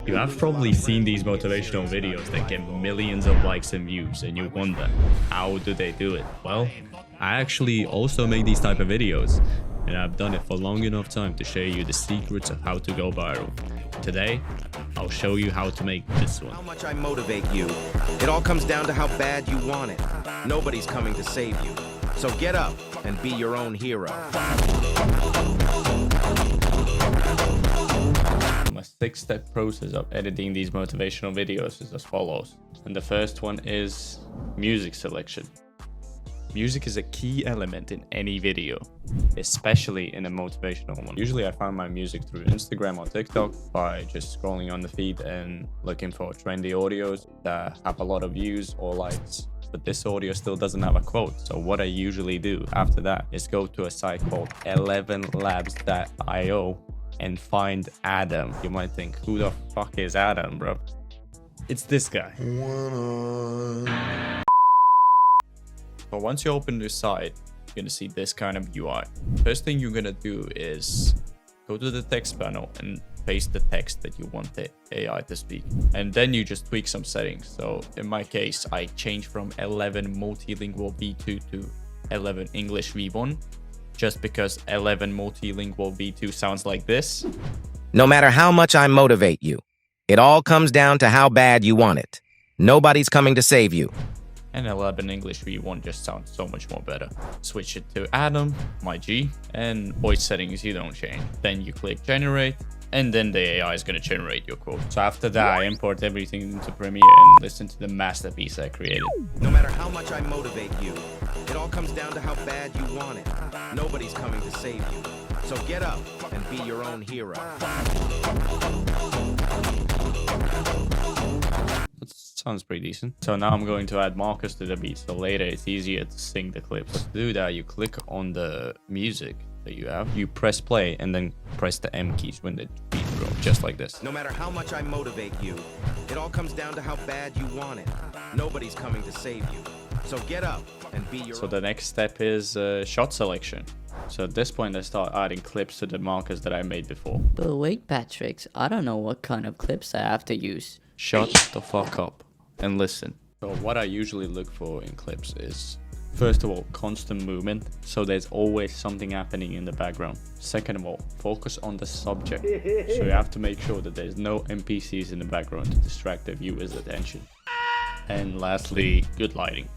You have probably seen these motivational videos that get millions of likes and views, and you wonder, how do they do it? Well, I actually also make these type of videos, and I've done it for long enough time to show you the secrets of how to go viral. Today, I'll show you how to make this one. How much I motivate you. It all comes down to how bad you want it. Nobody's coming to save you. So get up and be your own hero. My 6-step process of editing these motivational videos is as follows. And the first one is music selection. Music is a key element in any video, especially in a motivational one. Usually I find my music through Instagram or TikTok by just scrolling on the feed and looking for trendy audios that have a lot of views or likes. But this audio still doesn't have a quote. So what I usually do after that is go to a site called 11labs.io and find Adam. You might think, who the fuck is Adam, bro? It's this guy. So once you open this site, you're gonna see this kind of UI. First thing you're gonna do is go to the text panel and paste the text that you want the AI to speak. And then you just tweak some settings. So in my case, I changed from 11 multilingual V2 to 11 English V1, just because 11 multilingual V2 sounds like this. No matter how much I motivate you, it all comes down to how bad you want it. Nobody's coming to save you. And 11 English V1 just sounds so much more better. Switch it to Adam, my G, and voice settings you don't change. Then you click generate, and then the AI is going to generate your quote. So after that, I import everything into Premiere and listen to the masterpiece I created. No matter how much I motivate you, it all comes down to how bad you want it. Nobody's coming to save you. So get up and be your own hero. That sounds pretty decent. So now I'm going to add markers to the beat, so later it's easier to sing the clips. To do that, you click on the music that you have, you press play, and then press the M keys when the beat drops, just like this. No matter how much I motivate you, it all comes down to how bad you want it. Nobody's coming to save you. So get up and be your So the next step is shot selection. So at this point, I start adding clips to the markers that I made before. But wait, Patrick, I don't know what kind of clips I have to use. Shut the fuck up and listen. So what I usually look for in clips is, first of all, constant movement, so there's always something happening in the background. Second of all, focus on the subject, so you have to make sure that there's no NPCs in the background to distract the viewer's attention. And lastly, good lighting.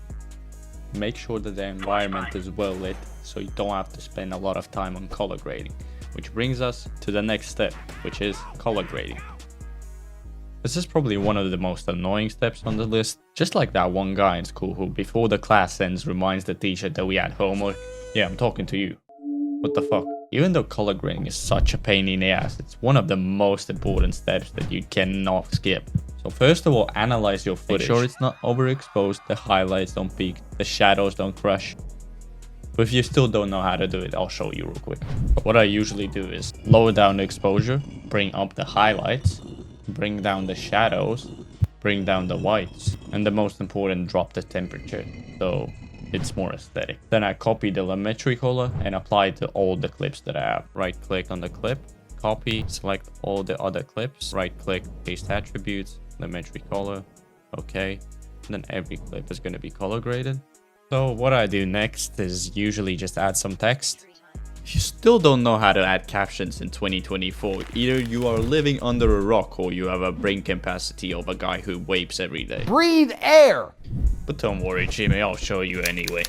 Make sure that the environment is well lit, so you don't have to spend a lot of time on color grading. Which brings us to the next step, which is color grading. This is probably one of the most annoying steps on the list. Just like that one guy in school who, before the class ends, reminds the teacher that we had homework. Yeah, I'm talking to you. What the fuck? Even though color grading is such a pain in the ass, it's one of the most important steps that you cannot skip. So first of all, analyze your footage. Make sure it's not overexposed, the highlights don't peak, the shadows don't crush. But if you still don't know how to do it, I'll show you real quick. But what I usually do is lower down the exposure, bring up the highlights, bring down the shadows, bring down the whites, and the most important, drop the temperature so it's more aesthetic. Then I copy the telemetry color and apply it to all the clips that I have. Right click on the clip, copy, select all the other clips, right click, paste attributes, telemetry color, okay, and then every clip is going to be color graded. So what I do next is usually just add some text. If you still don't know how to add captions in 2024, either you are living under a rock or you have a brain capacity of a guy who vapes every day. Breathe air! But don't worry, Jimmy, I'll show you anyway.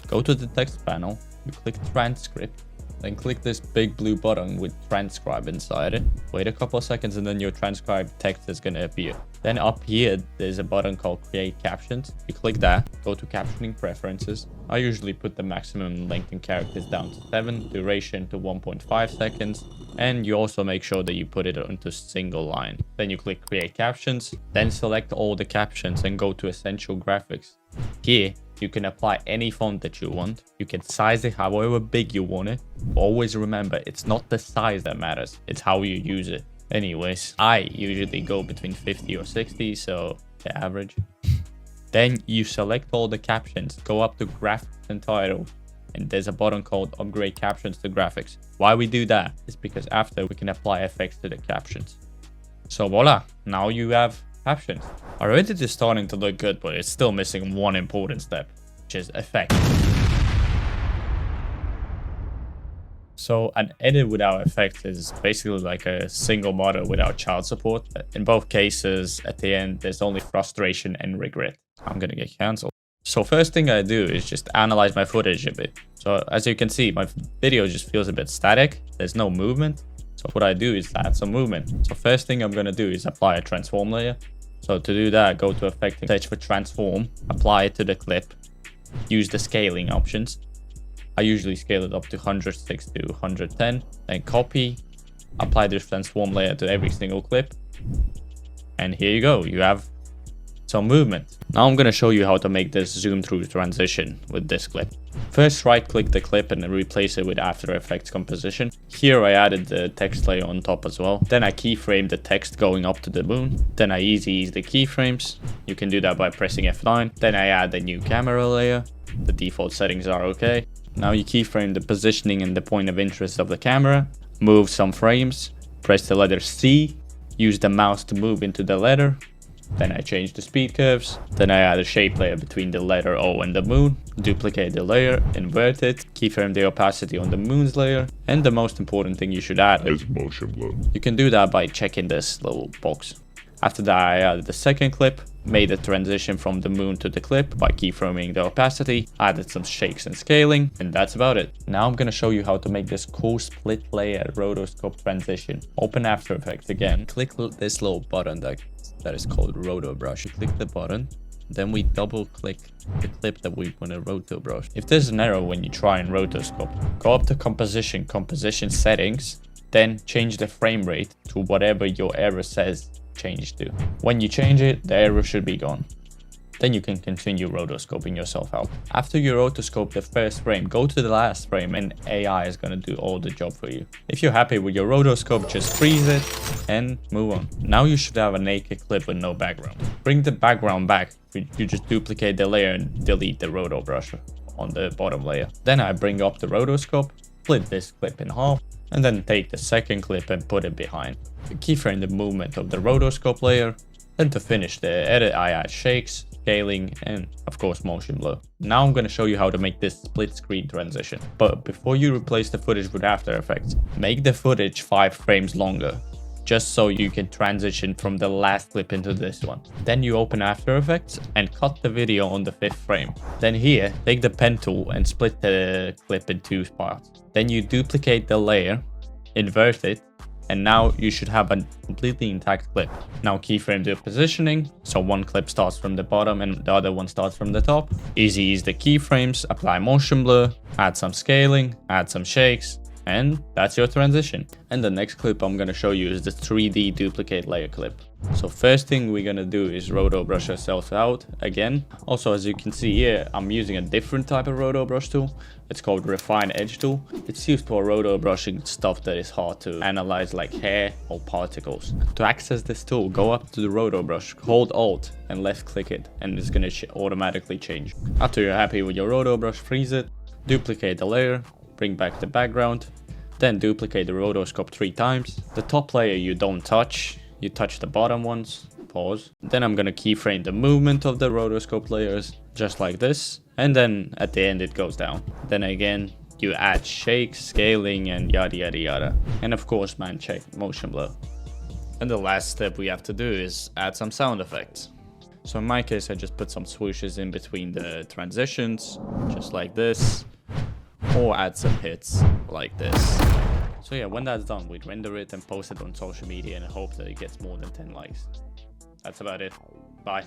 Go to the text panel, you click transcript, then click this big blue button with transcribe inside it. Wait a couple of seconds and then your transcribed text is going to appear. Then up here, there's a button called create captions. You click that, go to captioning preferences. I usually put the maximum length in characters down to 7, duration to 1.5 seconds. And you also make sure that you put it into single line. Then you click create captions, then select all the captions and go to essential graphics. Here, you can apply any font that you want. You can size it however big you want it. Always remember, it's not the size that matters, it's how you use it. Anyways, I usually go between 50 or 60, so the average. Then you select all the captions, go up to graphics and title, and there's a button called upgrade captions to graphics. Why we do that is because after we can apply effects to the captions. So voila, now you have captions. Our edit is starting to look good, but it's still missing one important step, which is effect. So an edit without effect is basically like a single model without child support. In both cases, at the end, there's only frustration and regret. I'm gonna get cancelled. So first thing I do is just analyze my footage a bit. So as you can see, my video just feels a bit static. There's no movement. So what I do is add some movement. So first thing I'm gonna do is apply a transform layer. So to do that, go to effect, search for transform, apply it to the clip, use the scaling options. I usually scale it up to 106 to 110, then copy, apply this transform layer to every single clip. And here you go, you have some movement. Now I'm going to show you how to make this zoom through transition with this clip. First, right click the clip and then replace it with After Effects composition. Here I added the text layer on top as well. Then I keyframe the text going up to the moon. Then I ease the keyframes. You can do that by pressing F9. Then I add a new camera layer. The default settings are okay. Now you keyframe the positioning and the point of interest of the camera, move some frames, press the letter C, use the mouse to move into the letter, then I change the speed curves, then I add a shape layer between the letter O and the moon, duplicate the layer, invert it, keyframe the opacity on the moon's layer, and the most important thing you should add is motion blur. You can do that by checking this little box. After that, I added the second clip, made a transition from the moon to the clip by keyframing the opacity, added some shakes and scaling, and that's about it. Now I'm gonna show you how to make this cool split layer rotoscope transition. Open After Effects again, click this little button that is called roto brush. You click the button, then we double click the clip that we want to roto brush. If there's an error when you try and rotoscope, go up to composition settings, then change the frame rate to whatever your error says change to. When you change it, the error should be gone. Then you can continue rotoscoping yourself out. After you rotoscope the first frame, go to the last frame and AI is going to do all the job for you. If you're happy with your rotoscope, just freeze it and move on. Now you should have a naked clip with no background. Bring the background back. You just duplicate the layer and delete the roto brush on the bottom layer. Then I bring up the rotoscope, split this clip in half, and then take the second clip and put it behind. Keyframe the movement of the rotoscope layer. Then to finish the edit, I add shakes, scaling, and of course motion blur. Now I'm going to show you how to make this split screen transition. But before you replace the footage with After Effects, make the footage 5 frames longer, just so you can transition from the last clip into this one. Then you open After Effects and cut the video on the 5th frame. Then here, take the pen tool and split the clip in 2 parts. Then you duplicate the layer, invert it, and now you should have a completely intact clip. Now keyframe the positioning, so one clip starts from the bottom and the other one starts from the top. Ease the keyframes, apply motion blur, add some scaling, add some shakes, and that's your transition. And the next clip I'm gonna show you is the 3D duplicate layer clip. So first thing we're gonna do is roto brush ourselves out again. Also, as you can see here, I'm using a different type of roto brush tool. It's called Refine Edge tool. It's used for roto brushing stuff that is hard to analyze, like hair or particles. To access this tool, go up to the roto brush, hold Alt and left click it, and it's gonna automatically change. After you're happy with your roto brush, freeze it, duplicate the layer, bring back the background, then duplicate the rotoscope 3 times. The top layer you don't touch, you touch the bottom ones, pause. Then I'm gonna keyframe the movement of the rotoscope layers, just like this. And then at the end it goes down. Then again, you add shakes, scaling, and yada yada yada. And of course, man, check motion blur. And the last step we have to do is add some sound effects. So in my case, I just put some swooshes in between the transitions, just like this. Or add some hits like this. So yeah, when that's done, we'd render it and post it on social media and hope that it gets more than 10 likes. That's about it. Bye.